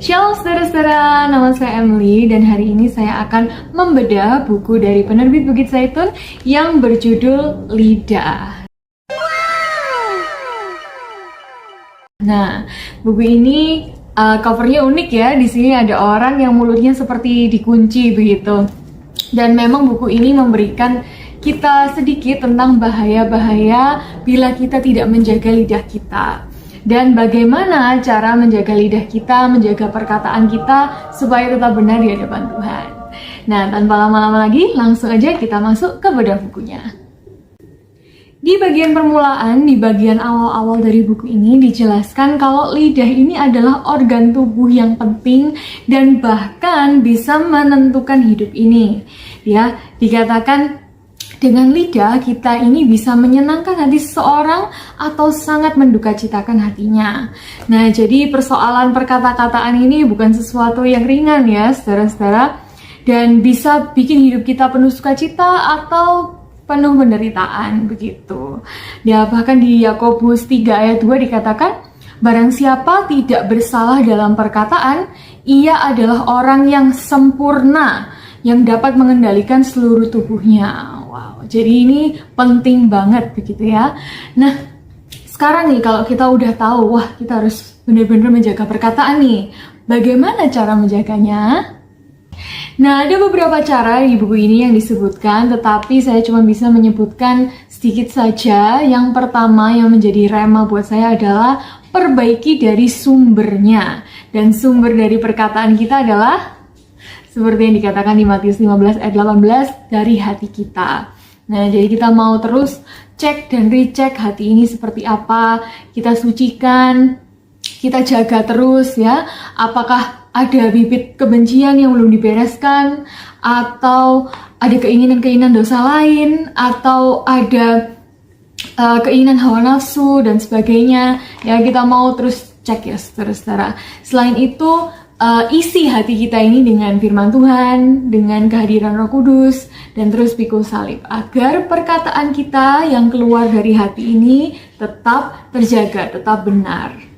Shalom saudara-saudara, nama saya Emily dan hari ini saya akan membedah buku dari penerbit Bukit Zaitun yang berjudul Lidah. Nah, buku ini covernya unik ya. Di sini ada orang yang mulutnya seperti dikunci begitu. Dan memang buku ini memberikan kita sedikit tentang bahaya-bahaya bila kita tidak menjaga lidah kita. Dan bagaimana cara menjaga lidah kita, menjaga perkataan kita supaya tetap benar di hadapan Tuhan. Nah, tanpa lama-lama lagi, langsung aja kita masuk ke bedah bukunya. Di bagian permulaan, di bagian awal-awal dari buku ini dijelaskan kalau lidah ini adalah organ tubuh yang penting dan bahkan bisa menentukan hidup ini. Ya, dikatakan dengan lidah kita ini bisa menyenangkan hati seseorang atau sangat mendukacitakan hatinya. Nah, jadi persoalan perkata-kataan ini bukan sesuatu yang ringan ya, saudara-saudara. Dan bisa bikin hidup kita penuh sukacita atau penuh penderitaan, begitu. Ya, bahkan di Yakobus 3 ayat 2 dikatakan, barang siapa tidak bersalah dalam perkataan, ia adalah orang yang sempurna, yang dapat mengendalikan seluruh tubuhnya. Wow, jadi ini penting banget begitu ya. Nah, sekarang nih kalau kita udah tahu, wah kita harus benar-benar menjaga perkataan nih. Bagaimana cara menjaganya? Nah, ada beberapa cara di buku ini yang disebutkan, tetapi saya cuma bisa menyebutkan sedikit saja. Yang pertama yang menjadi rema buat saya adalah perbaiki dari sumbernya. Dan sumber dari perkataan kita adalah seperti yang dikatakan di Matius 15 ayat 18, dari hati kita. Nah, jadi kita mau terus cek dan recheck hati ini seperti apa, kita sucikan, kita jaga terus ya, apakah ada bibit kebencian yang belum dibereskan, atau ada keinginan-keinginan dosa lain, atau ada keinginan hawa nafsu dan sebagainya. Ya, kita mau terus cek ya saudara-saudara. Selain itu, isi hati kita ini dengan firman Tuhan, dengan kehadiran Roh Kudus, dan terus pikul salib, agar perkataan kita yang keluar dari hati ini tetap terjaga, tetap benar.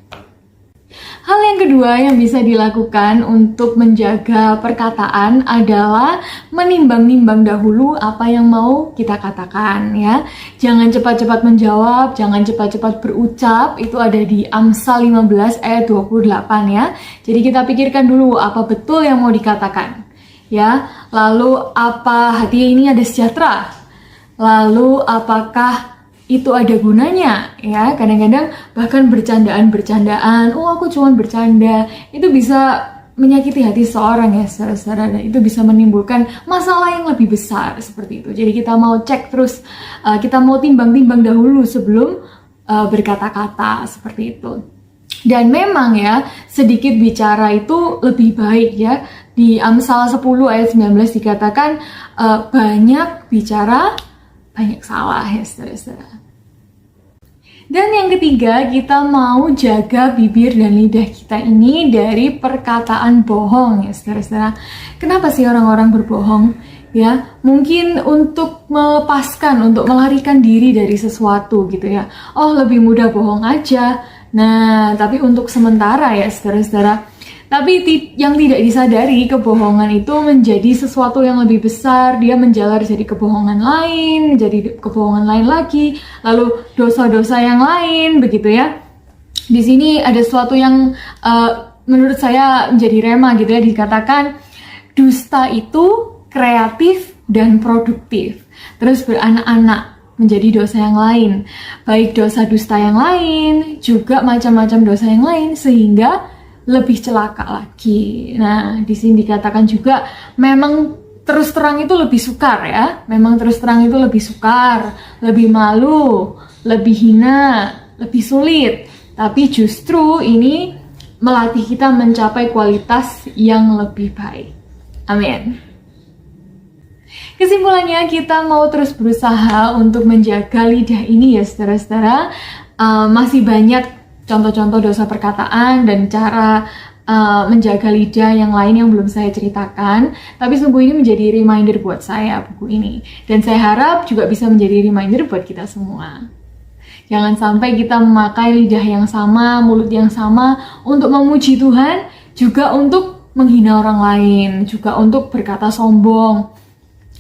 Hal yang kedua yang bisa dilakukan untuk menjaga perkataan adalah menimbang-nimbang dahulu apa yang mau kita katakan ya. Jangan cepat-cepat menjawab, jangan cepat-cepat berucap. Itu ada di Amsal 15 ayat 28 ya. Jadi kita pikirkan dulu apa betul yang mau dikatakan ya. Lalu apa hati ini ada sejahtera? Lalu apakah itu ada gunanya ya. Kadang-kadang bahkan bercandaan, oh aku cuma bercanda, itu bisa menyakiti hati seorang ya saudara-saudara, dan itu bisa menimbulkan masalah yang lebih besar seperti itu. Jadi kita mau cek terus, kita mau timbang-timbang dahulu sebelum berkata-kata seperti itu. Dan memang ya, sedikit bicara itu lebih baik ya. Di Amsal 10 ayat 19 dikatakan, banyak bicara banyak salah ya saudara-saudara. Dan yang ketiga, kita mau jaga bibir dan lidah kita ini dari perkataan bohong ya saudara-saudara. Kenapa sih orang-orang berbohong? Ya, mungkin untuk melepaskan, untuk melarikan diri dari sesuatu gitu ya. Oh, lebih mudah bohong aja. Nah, tapi untuk sementara ya saudara-saudara. Tapi yang tidak disadari, kebohongan itu menjadi sesuatu yang lebih besar. Dia menjalar jadi kebohongan lain, jadi kebohongan lain lagi, lalu dosa-dosa yang lain, begitu ya. Di sini ada sesuatu yang menurut saya menjadi rema gitu ya. Dikatakan dusta itu kreatif dan produktif. Terus beranak-anak menjadi dosa yang lain. Baik dosa dusta yang lain, juga macam-macam dosa yang lain, sehingga lebih celaka lagi. Nah, di sini dikatakan juga memang terus terang itu lebih sukar ya. Memang terus terang itu lebih sukar, lebih malu, lebih hina, lebih sulit. Tapi justru ini melatih kita mencapai kualitas yang lebih baik. Amin. Kesimpulannya, kita mau terus berusaha untuk menjaga lidah ini ya saudara-saudara. Masih banyak contoh-contoh dosa perkataan dan cara menjaga lidah yang lain yang belum saya ceritakan. Tapi sungguh ini menjadi reminder buat saya buku ini. Dan saya harap juga bisa menjadi reminder buat kita semua. Jangan sampai kita memakai lidah yang sama, mulut yang sama untuk memuji Tuhan juga untuk menghina orang lain, juga untuk berkata sombong,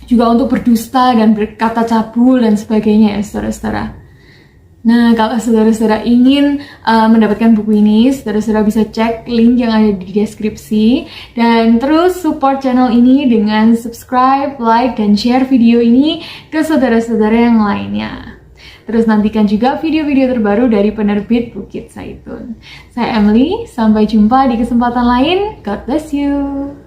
juga untuk berdusta dan berkata cabul dan sebagainya ya saudara-saudara. Nah, kalau saudara-saudara ingin mendapatkan buku ini, saudara-saudara bisa cek link yang ada di deskripsi. Dan terus support channel ini dengan subscribe, like, dan share video ini ke saudara-saudara yang lainnya. Terus nantikan juga video-video terbaru dari penerbit Bukit Zaitun. Saya Emily, sampai jumpa di kesempatan lain. God bless you.